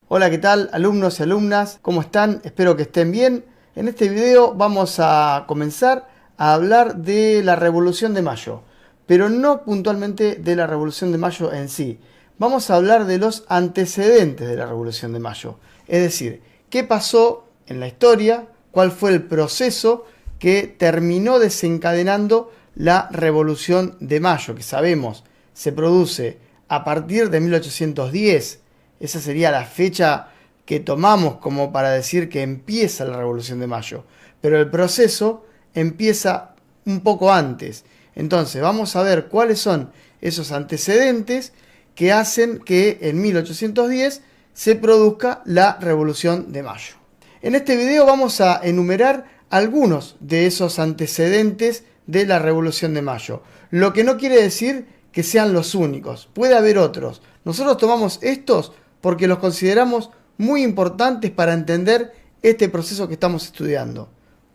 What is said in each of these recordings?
Hola, ¿qué tal, alumnos y alumnas? ¿Cómo están? Espero que estén bien. En este video vamos a comenzar a hablar de la Revolución de Mayo, pero no puntualmente de la Revolución de Mayo en sí. Vamos a hablar de los antecedentes de la Revolución de Mayo, es decir, qué pasó en la historia, cuál fue el proceso que terminó desencadenando la Revolución de Mayo, que sabemos se produce a partir de 1810. Esa sería la fecha que tomamos como para decir que empieza la Revolución de Mayo. Pero el proceso empieza un poco antes. Entonces vamos a ver cuáles son esos antecedentes que hacen que en 1810 se produzca la Revolución de Mayo. En este video vamos a enumerar algunos de esos antecedentes de la Revolución de Mayo. Lo que no quiere decir que sean los únicos. Puede haber otros. Nosotros tomamos estos porque los consideramos muy importantes para entender este proceso que estamos estudiando.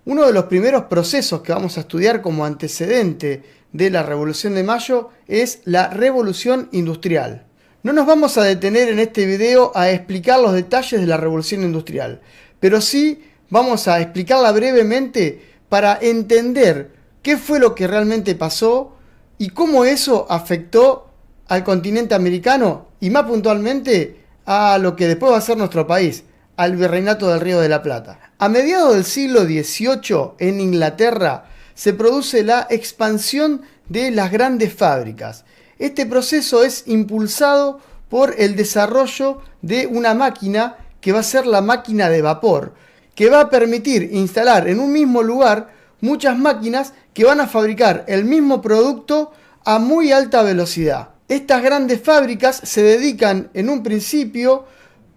Uno de los primeros procesos que vamos a estudiar como antecedente de la Revolución de Mayo es la Revolución Industrial. No nos vamos a detener en este video a explicar los detalles de la Revolución Industrial, pero sí vamos a explicarla brevemente para entender qué fue lo que realmente pasó y cómo eso afectó al continente americano y más puntualmente a lo que después va a ser nuestro país, al Virreinato del Río de la Plata. A mediados del siglo XVIII, en Inglaterra, se produce la expansión de las grandes fábricas. Este proceso es impulsado por el desarrollo de una máquina que va a ser la máquina de vapor, que va a permitir instalar en un mismo lugar muchas máquinas que van a fabricar el mismo producto a muy alta velocidad. Estas grandes fábricas se dedican en un principio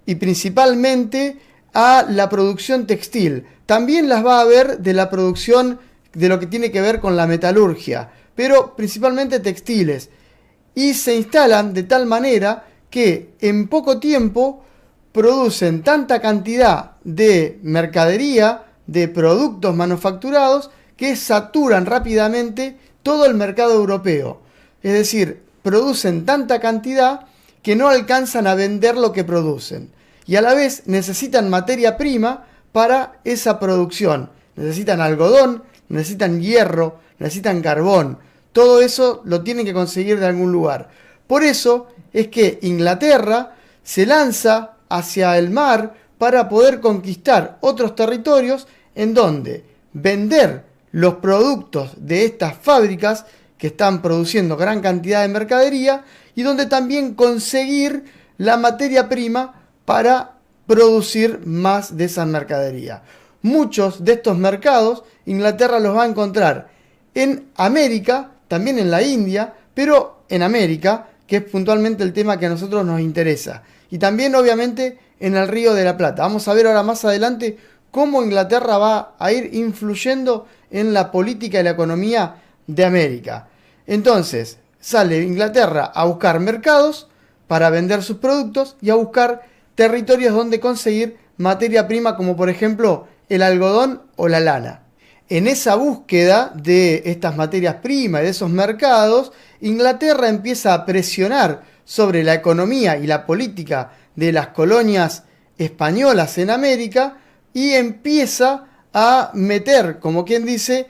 y principalmente a la producción textil. También las va a haber de la producción de lo que tiene que ver con la metalurgia, pero principalmente textiles. Y se instalan de tal manera que en poco tiempo producen tanta cantidad de mercadería, de productos manufacturados, que saturan rápidamente todo el mercado europeo. Es decir, producen tanta cantidad que no alcanzan a vender lo que producen. Y a la vez necesitan materia prima para esa producción. Necesitan algodón, necesitan hierro, necesitan carbón. Todo eso lo tienen que conseguir de algún lugar. Por eso es que Inglaterra se lanza hacia el mar para poder conquistar otros territorios en donde vender los productos de estas fábricas que están produciendo gran cantidad de mercadería y donde también conseguir la materia prima para producir más de esa mercadería. Muchos de estos mercados Inglaterra los va a encontrar en América, también en la India, pero en América, que es puntualmente el tema que a nosotros nos interesa. Y también obviamente en el Río de la Plata. Vamos a ver ahora más adelante cómo Inglaterra va a ir influyendo en la política y la economía de América. Entonces, sale Inglaterra a buscar mercados para vender sus productos y a buscar territorios donde conseguir materia prima como por ejemplo el algodón o la lana. En esa búsqueda de estas materias primas y de esos mercados, Inglaterra empieza a presionar sobre la economía y la política de las colonias españolas en América y empieza a meter, como quien dice,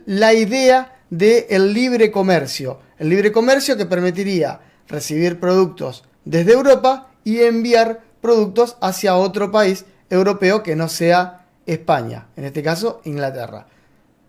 la idea del libre comercio. El libre comercio que permitiría recibir productos desde Europa y enviar productos hacia otro país europeo que no sea España, en este caso Inglaterra.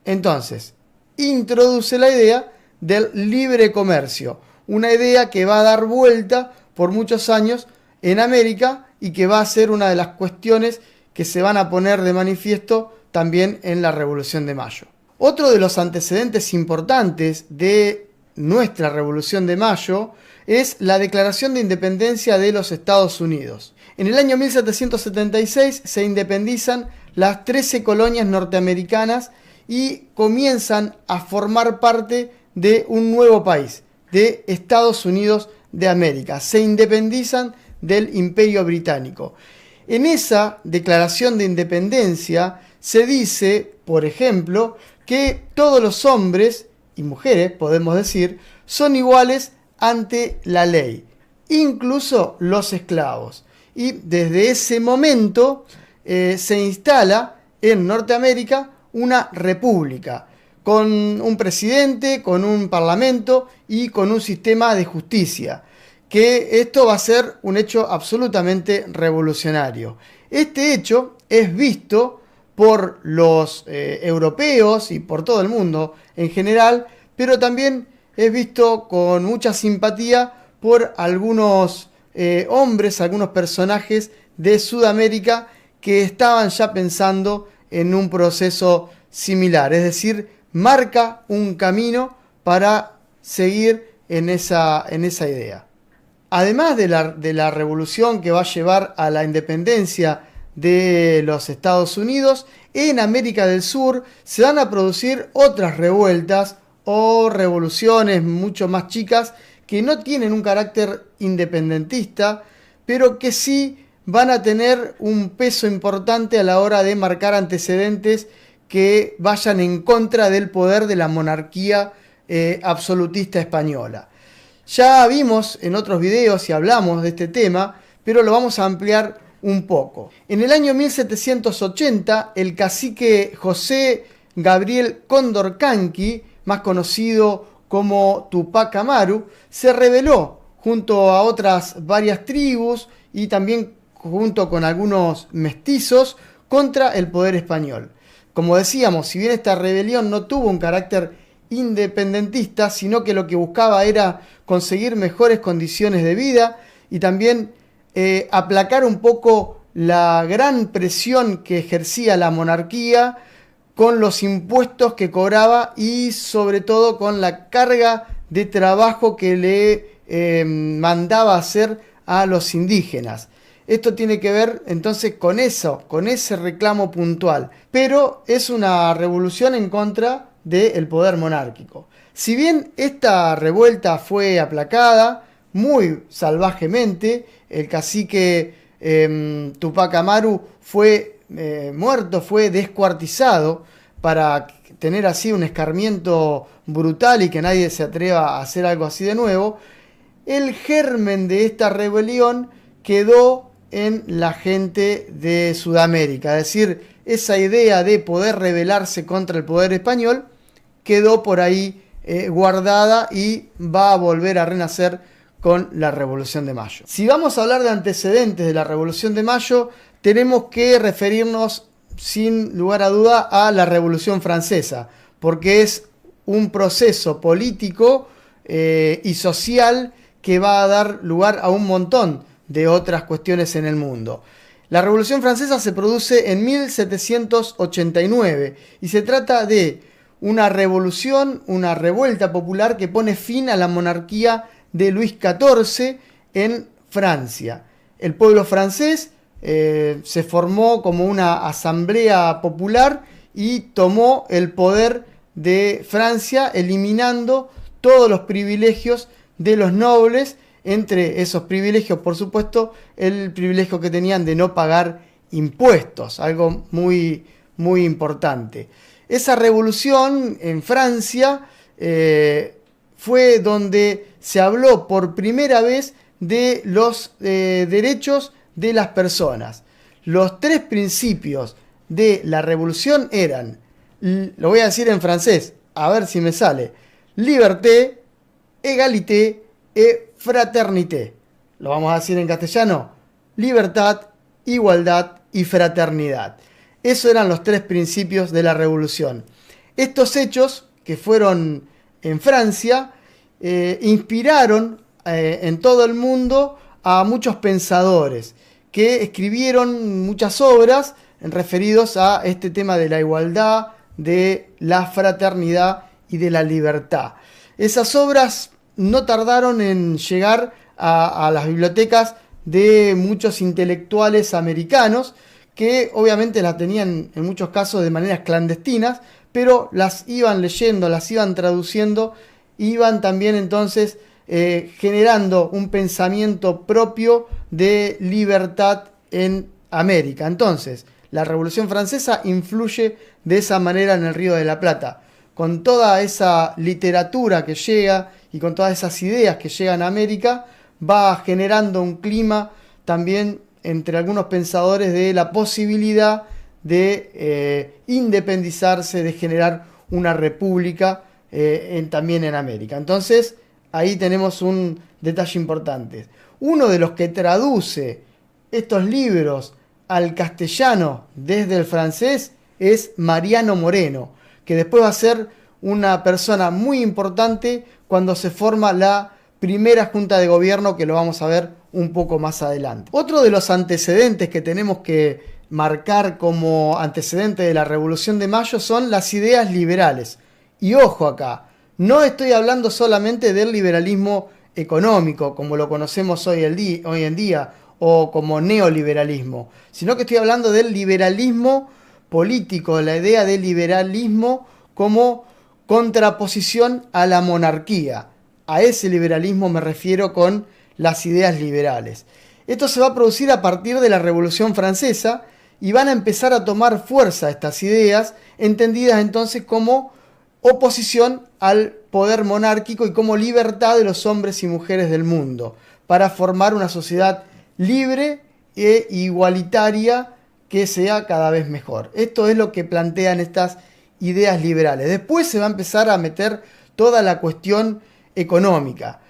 Entonces, introduce la idea del libre comercio, una idea que va a dar vuelta por muchos años en América y que va a ser una de las cuestiones que se van a poner de manifiesto también en la Revolución de Mayo. Otro de los antecedentes importantes de nuestra Revolución de Mayo es la Declaración de Independencia de los Estados Unidos. En el año 1776 se independizan las 13 colonias norteamericanas y comienzan a formar parte de un nuevo país, de Estados Unidos de América. Se independizan del Imperio Británico. En esa Declaración de Independencia se dice, por ejemplo, que todos los hombres y mujeres, podemos decir, son iguales ante la ley, incluso los esclavos. y desde ese momento se instala en Norteamérica una república, con un presidente, con un parlamento y con un sistema de justicia, que esto va a ser un hecho absolutamente revolucionario. Este hecho es visto por los europeos y por todo el mundo en general, pero también es visto con mucha simpatía por algunos hombres, algunos personajes de Sudamérica que estaban ya pensando en un proceso similar, es decir, marca un camino para seguir en esa idea. Además de la revolución que va a llevar a la independencia de los Estados Unidos, en América del Sur se van a producir otras revueltas o revoluciones mucho más chicas que no tienen un carácter independentista, pero que sí van a tener un peso importante a la hora de marcar antecedentes que vayan en contra del poder de la monarquía absolutista española. Ya vimos en otros videos y hablamos de este tema, pero lo vamos a ampliar un poco. En el año 1780, el cacique José Gabriel Condorcanqui, más conocido como Tupac Amaru, se rebeló junto a otras varias tribus y también junto con algunos mestizos contra el poder español. Como decíamos, si bien esta rebelión no tuvo un carácter independentista, sino que lo que buscaba era conseguir mejores condiciones de vida y también aplacar un poco la gran presión que ejercía la monarquía con los impuestos que cobraba y sobre todo con la carga de trabajo que le mandaba hacer a los indígenas. Esto tiene que ver entonces con eso, con ese reclamo puntual, pero es una revolución en contra del poder monárquico. Si bien esta revuelta fue aplacada muy salvajemente, el cacique Tupac Amaru fue muerto, fue descuartizado para tener así un escarmiento brutal y que nadie se atreva a hacer algo así de nuevo. El germen de esta rebelión quedó en la gente de Sudamérica, es decir, esa idea de poder rebelarse contra el poder español quedó por ahí guardada y va a volver a renacer con la Revolución de Mayo. Si vamos a hablar de antecedentes de la Revolución de Mayo, tenemos que referirnos sin lugar a duda a la Revolución Francesa, porque es un proceso político y social que va a dar lugar a un montón de otras cuestiones en el mundo. La Revolución Francesa se produce en 1789 y se trata de una revolución, una revuelta popular que pone fin a la monarquía de Luis XIV en Francia. El pueblo francés se formó como una asamblea popular y tomó el poder de Francia, eliminando todos los privilegios de los nobles. Entre esos privilegios, por supuesto, el privilegio que tenían de no pagar impuestos, algo muy, muy importante. Esa revolución en Francia fue donde se habló por primera vez de los derechos de las personas. Los tres principios de la revolución eran, lo voy a decir en francés, a ver si me sale, liberté, égalité et fraternité. Lo vamos a decir en castellano, libertad, igualdad y fraternidad. Esos eran los tres principios de la revolución. Estos hechos, que fueron en Francia, inspiraron en todo el mundo a muchos pensadores que escribieron muchas obras referidos a este tema de la igualdad, de la fraternidad y de la libertad. Esas obras no tardaron en llegar a las bibliotecas de muchos intelectuales americanos que obviamente las tenían en muchos casos de maneras clandestinas, pero las iban leyendo, las iban traduciendo, iban también entonces generando un pensamiento propio de libertad en América. Entonces, la Revolución Francesa influye de esa manera en el Río de la Plata. Con toda esa literatura que llega y con todas esas ideas que llegan a América, va generando un clima también entre algunos pensadores de la posibilidad de independizarse, de generar una república también en América. Entonces, ahí tenemos un detalle importante. Uno de los que traduce estos libros al castellano desde el francés es Mariano Moreno, que después va a ser una persona muy importante cuando se forma la primera junta de gobierno, que lo vamos a ver un poco más adelante. Otro de los antecedentes que tenemos que marcar como antecedente de la Revolución de Mayo son las ideas liberales. Y ojo acá, no estoy hablando solamente del liberalismo económico, como lo conocemos hoy en día, o como neoliberalismo, sino que estoy hablando del liberalismo político, la idea de liberalismo como contraposición a la monarquía. A ese liberalismo me refiero con las ideas liberales. Esto se va a producir a partir de la Revolución Francesa y van a empezar a tomar fuerza estas ideas, entendidas entonces como oposición al poder monárquico y como libertad de los hombres y mujeres del mundo, para formar una sociedad libre e igualitaria que sea cada vez mejor. Esto es lo que plantean estas ideas liberales. Después se va a empezar a meter toda la cuestión económica.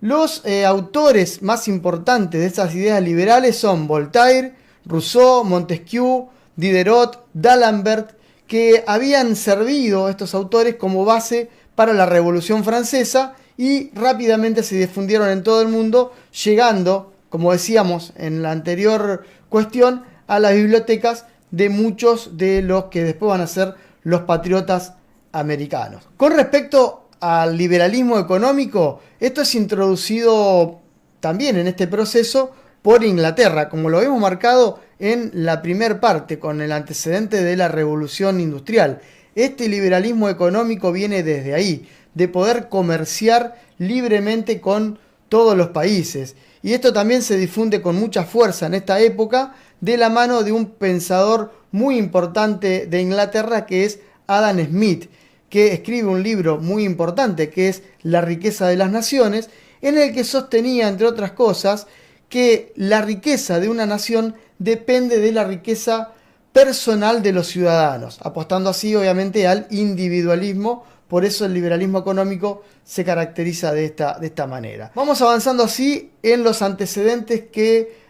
Los autores más importantes de estas ideas liberales son Voltaire, Rousseau, Montesquieu, Diderot, D'Alembert, que habían servido estos autores como base para la Revolución Francesa y rápidamente se difundieron en todo el mundo, llegando, como decíamos en la anterior cuestión, a las bibliotecas de muchos de los que después van a ser los patriotas americanos. Con respecto al liberalismo económico, esto es introducido también en este proceso por Inglaterra, como lo hemos marcado en la primera parte con el antecedente de la Revolución Industrial. Este liberalismo económico viene desde ahí, de poder comerciar libremente con todos los países. Y esto también se difunde con mucha fuerza en esta época de la mano de un pensador muy importante de Inglaterra, que es Adam Smith, que escribe un libro muy importante que es La riqueza de las naciones, en el que sostenía, entre otras cosas, que la riqueza de una nación depende de la riqueza personal de los ciudadanos, apostando así obviamente al individualismo. Por eso el liberalismo económico se caracteriza de esta manera. Vamos avanzando así en los antecedentes que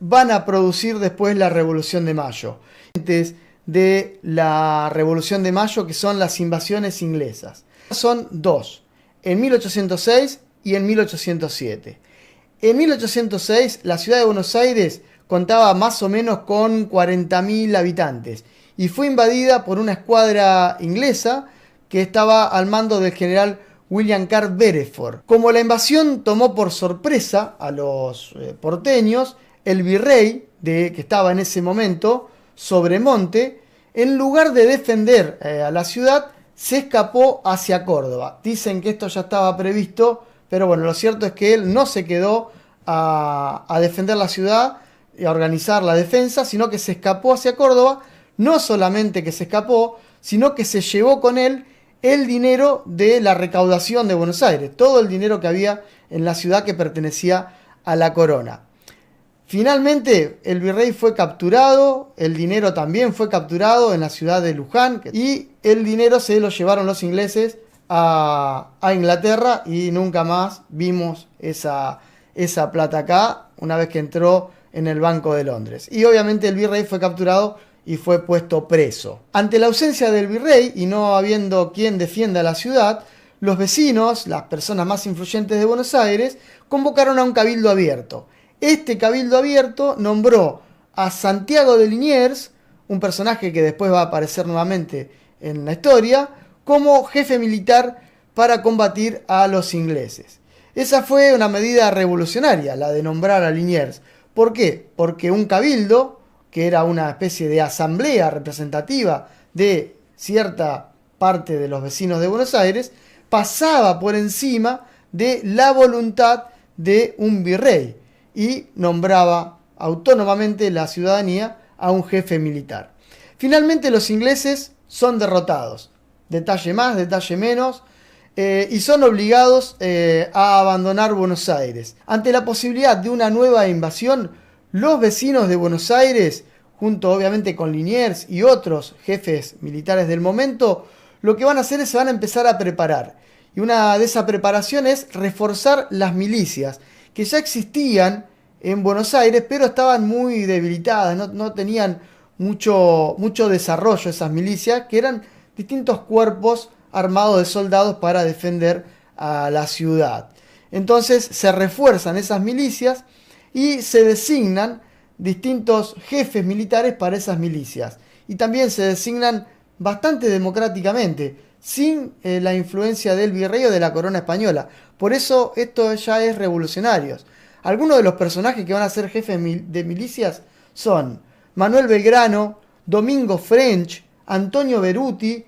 van a producir después la Revolución de Mayo. De la Revolución de Mayo, que son las invasiones inglesas. Son dos, en 1806 y en 1807. En 1806 la ciudad de Buenos Aires contaba más o menos con 40.000 habitantes y fue invadida por una escuadra inglesa que estaba al mando del general William Carr Beresford. Como la invasión tomó por sorpresa a los porteños, el virrey que estaba en ese momento, Sobremonte, en lugar de defender a la ciudad, se escapó hacia Córdoba. Dicen que esto ya estaba previsto, pero bueno, lo cierto es que él no se quedó a defender la ciudad y a organizar la defensa, sino que se escapó hacia Córdoba. No solamente que se escapó, sino que se llevó con él el dinero de la recaudación de Buenos Aires, todo el dinero que había en la ciudad que pertenecía a la corona. Finalmente el virrey fue capturado, el dinero también fue capturado en la ciudad de Luján y el dinero se lo llevaron los ingleses a Inglaterra y nunca más vimos esa plata acá una vez que entró en el Banco de Londres. Y obviamente el virrey fue capturado y fue puesto preso. Ante la ausencia del virrey y no habiendo quien defienda la ciudad, los vecinos, las personas más influyentes de Buenos Aires, convocaron a un cabildo abierto. Este cabildo abierto nombró a Santiago de Liniers, un personaje que después va a aparecer nuevamente en la historia, como jefe militar para combatir a los ingleses. Esa fue una medida revolucionaria, la de nombrar a Liniers. ¿Por qué? Porque un cabildo, que era una especie de asamblea representativa de cierta parte de los vecinos de Buenos Aires, pasaba por encima de la voluntad de un virrey y nombraba autónomamente la ciudadanía a un jefe militar. Finalmente los ingleses son derrotados, detalle más, detalle menos, y son obligados a abandonar Buenos Aires. Ante la posibilidad de una nueva invasión, los vecinos de Buenos Aires, junto obviamente con Liniers y otros jefes militares del momento, lo que van a hacer es se van a empezar a preparar. Y una de esas preparaciones es reforzar las milicias, que ya existían en Buenos Aires, pero estaban muy debilitadas, no tenían mucho desarrollo esas milicias, que eran distintos cuerpos armados de soldados para defender a la ciudad. Entonces se refuerzan esas milicias y se designan distintos jefes militares para esas milicias. Y también se designan bastante democráticamente, sin la influencia del virrey o de la corona española. Por eso esto ya es revolucionarios. Algunos de los personajes que van a ser jefes de milicias son Manuel Belgrano, Domingo French, Antonio Beruti,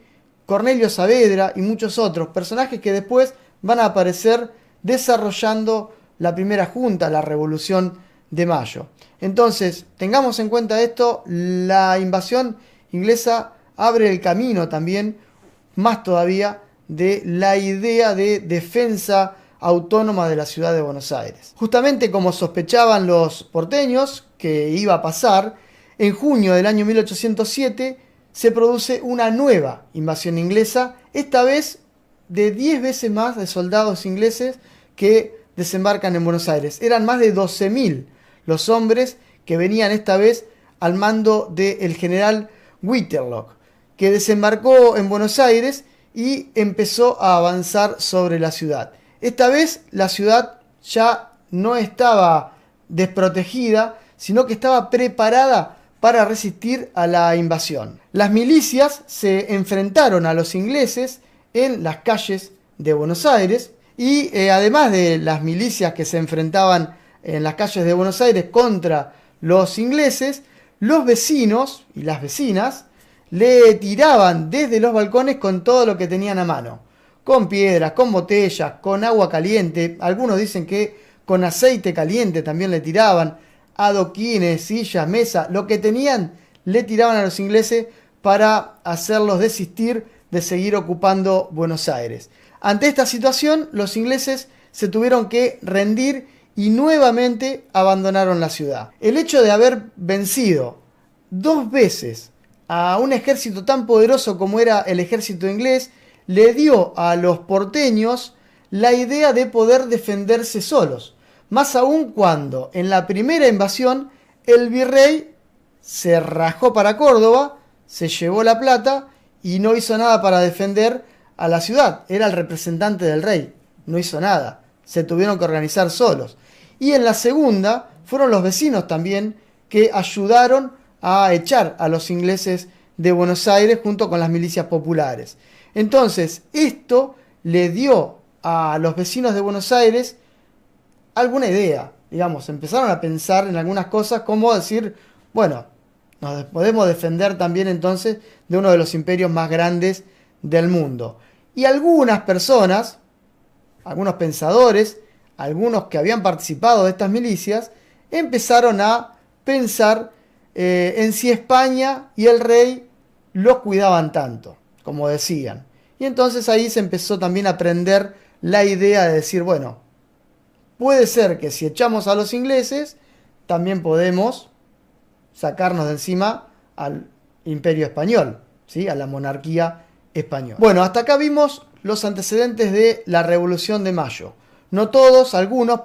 Cornelio Saavedra y muchos otros personajes que después van a aparecer desarrollando la primera junta, la Revolución de Mayo. Entonces, tengamos en cuenta esto, la invasión inglesa abre el camino también, más todavía, de la idea de defensa autónoma de la ciudad de Buenos Aires. Justamente como sospechaban los porteños que iba a pasar, en junio del año 1807 se produce una nueva invasión inglesa, esta vez de 10 veces más de soldados ingleses que desembarcan en Buenos Aires. Eran más de 12.000 los hombres que venían esta vez al mando del general Whitlock, que desembarcó en Buenos Aires y empezó a avanzar sobre la ciudad. Esta vez la ciudad ya no estaba desprotegida, sino que estaba preparada para resistir a la invasión. Las milicias se enfrentaron a los ingleses en las calles de Buenos Aires y además de las milicias que se enfrentaban en las calles de Buenos Aires contra los ingleses, los vecinos y las vecinas le tiraban desde los balcones con todo lo que tenían a mano, con piedras, con botellas, con agua caliente, algunos dicen que con aceite caliente también le tiraban, adoquines, sillas, mesas, lo que tenían le tiraban a los ingleses para hacerlos desistir de seguir ocupando Buenos Aires. Ante esta situación, los ingleses se tuvieron que rendir y nuevamente abandonaron la ciudad. El hecho de haber vencido 2 veces a un ejército tan poderoso como era el ejército inglés, le dio a los porteños la idea de poder defenderse solos. Más aún cuando en la primera invasión el virrey se rajó para Córdoba, se llevó la plata y no hizo nada para defender a la ciudad. Era el representante del rey, no hizo nada. Se tuvieron que organizar solos. Y en la segunda fueron los vecinos también que ayudaron a echar a los ingleses de Buenos Aires junto con las milicias populares. Entonces, esto le dio a los vecinos de Buenos Aires alguna idea. Digamos, empezaron a pensar en algunas cosas como decir, bueno, nos podemos defender también entonces de uno de los imperios más grandes del mundo. Y algunas personas, algunos pensadores, algunos que habían participado de estas milicias, empezaron a pensar en si España y el rey los cuidaban tanto, como decían. Y entonces ahí se empezó también a aprender la idea de decir, bueno, puede ser que si echamos a los ingleses, también podemos sacarnos de encima al imperio español, ¿sí? A la monarquía española. Bueno, hasta acá vimos los antecedentes de la Revolución de Mayo. No todos, algunos,